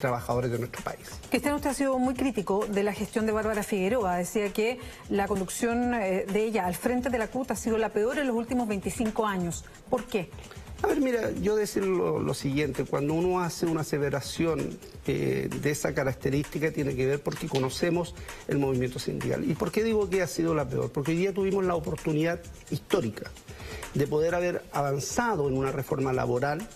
trabajadores de nuestro país. Cristian, usted ha sido muy crítico de la gestión de Bárbara Figueroa. Decía que la conducción de ella al frente de la CUT ha sido la peor en los últimos 25 años. ¿Por qué? A ver, mira, yo decir lo siguiente, cuando uno hace una aseveración de esa característica tiene que ver porque conocemos el movimiento sindical. ¿Y por qué digo que ha sido la peor? Porque hoy día tuvimos la oportunidad histórica de poder haber avanzado en una reforma laboral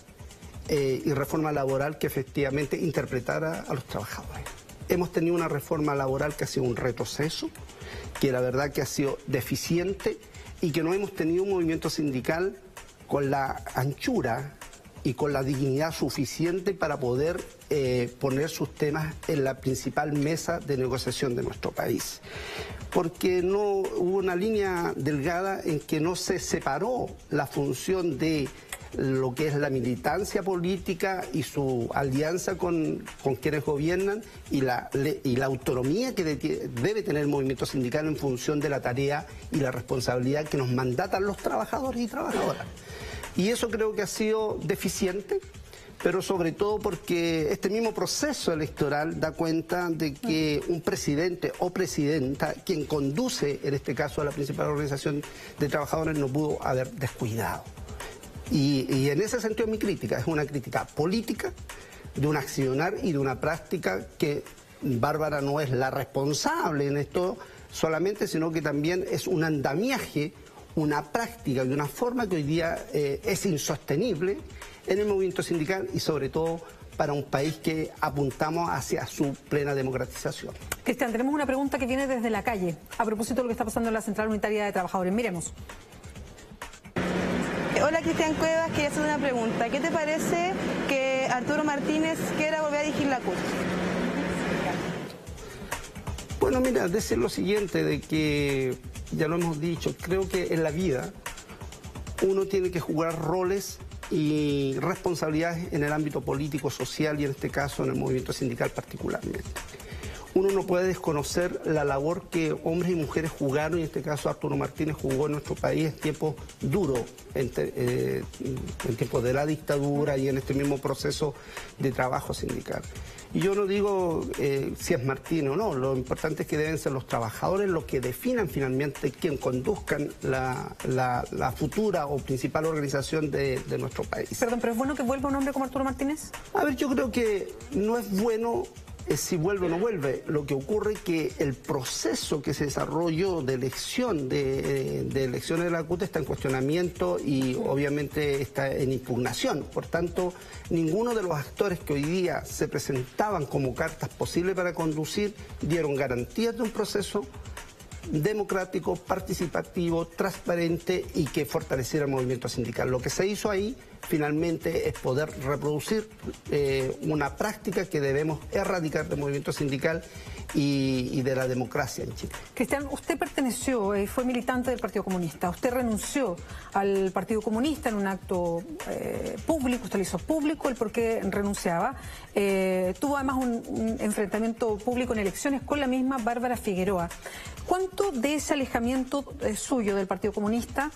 y reforma laboral que efectivamente interpretara a los trabajadores. Hemos tenido una reforma laboral que ha sido un retroceso, que la verdad que ha sido deficiente y que no hemos tenido un movimiento sindical con la anchura y con la dignidad suficiente para poder poner sus temas en la principal mesa de negociación de nuestro país. Porque no hubo una línea delgada en que no se separó la función de lo que es la militancia política y su alianza con quienes gobiernan y la autonomía que debe tener el movimiento sindical en función de la tarea y la responsabilidad que nos mandatan los trabajadores y trabajadoras. Y eso creo que ha sido deficiente, pero sobre todo porque este mismo proceso electoral da cuenta de que un presidente o presidenta, quien conduce en este caso a la principal organización de trabajadores, no pudo haber descuidado. Y en ese sentido mi crítica es una crítica política, de un accionar y de una práctica que Bárbara no es la responsable en esto solamente, sino que también es un andamiaje, una práctica y una forma que hoy día es insostenible en el movimiento sindical y sobre todo para un país que apuntamos hacia su plena democratización. Cristian, tenemos una pregunta que viene desde la calle a propósito de lo que está pasando en la Central Unitaria de Trabajadores. Miremos. Hola, Cristian Cuevas, quería hacer una pregunta. ¿Qué te parece que Arturo Martínez quiera volver a dirigir la CUT? Bueno, mira, decir lo siguiente, de que ya lo hemos dicho, creo que en la vida uno tiene que jugar roles y responsabilidades en el ámbito político, social y en este caso en el movimiento sindical particularmente. Uno no puede desconocer la labor que hombres y mujeres jugaron, y en este caso Arturo Martínez jugó en nuestro país en tiempos duros, en tiempos de la dictadura y en este mismo proceso de trabajo sindical. Y yo no digo si es Martínez o no, lo importante es que deben ser los trabajadores los que definan finalmente quién conduzcan la futura o principal organización de nuestro país. Perdón, ¿pero es bueno que vuelva un hombre como Arturo Martínez? A ver, yo creo que no es bueno si vuelve o no vuelve. Lo que ocurre es que el proceso que se desarrolló de elección, de elecciones de la CUT está en cuestionamiento y obviamente está en impugnación. Por tanto, ninguno de los actores que hoy día se presentaban como cartas posibles para conducir dieron garantías de un proceso democrático, participativo, transparente y que fortaleciera el movimiento sindical. Lo que se hizo ahí finalmente es poder reproducir una práctica que debemos erradicar del movimiento sindical y de la democracia en Chile. Cristian, usted perteneció y fue militante del Partido Comunista. Usted renunció al Partido Comunista en un acto público, usted lo hizo público el por qué renunciaba. Tuvo además un enfrentamiento público en elecciones con la misma Bárbara Figueroa. ¿Cuánto de ese alejamiento suyo del Partido Comunista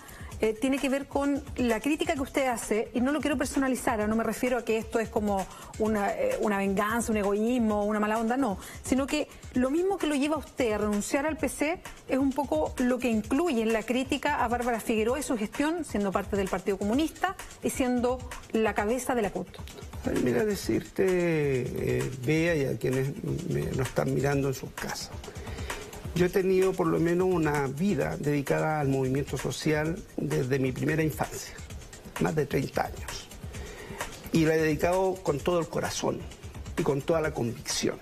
tiene que ver con la crítica que usted hace? Y no lo quiero personalizar, no me refiero a que esto es como una venganza, un egoísmo, una mala onda, no, sino que lo mismo que lo lleva a usted a renunciar al PC es un poco lo que incluye en la crítica a Bárbara Figueroa y su gestión, siendo parte del Partido Comunista y siendo la cabeza de la CUT. Mira, decirte, Bea, y a quienes nos están mirando en sus casas, yo he tenido por lo menos una vida dedicada al movimiento social desde mi primera infancia, más de 30 años. Y la he dedicado con todo el corazón y con toda la convicción.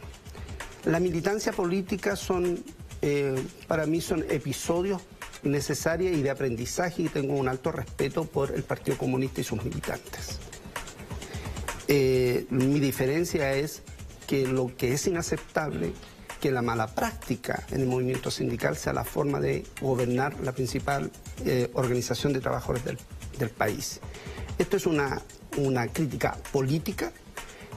La militancia política para mí son episodios necesarios y de aprendizaje, y tengo un alto respeto por el Partido Comunista y sus militantes. Mi diferencia es que lo que es inaceptable, que la mala práctica en el movimiento sindical sea la forma de gobernar la principal organización de trabajadores del país. Esto es una crítica política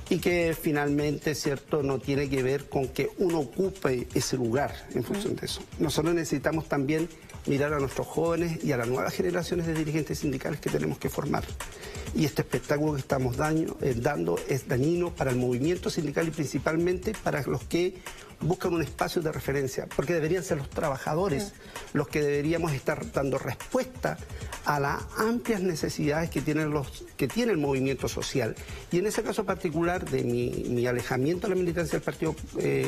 y que finalmente, ¿cierto?, no tiene que ver con que uno ocupe ese lugar en función de eso. Nosotros necesitamos también mirar a nuestros jóvenes y a las nuevas generaciones de dirigentes sindicales que tenemos que formar. Y este espectáculo que estamos dando es dañino para el movimiento sindical y principalmente para los que buscan un espacio de referencia, porque deberían ser los trabajadores los que deberíamos estar dando respuesta a las amplias necesidades que tiene el movimiento social. Y en ese caso particular de mi alejamiento de la militancia del Partido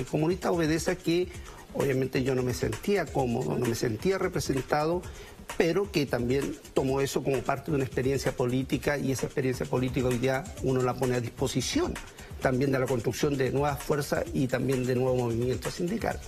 Comunista obedece a que obviamente yo no me sentía cómodo, no me sentía representado, pero que también tomo eso como parte de una experiencia política y esa experiencia política hoy día uno la pone a disposición también de la construcción de nuevas fuerzas y también de nuevo movimiento sindical.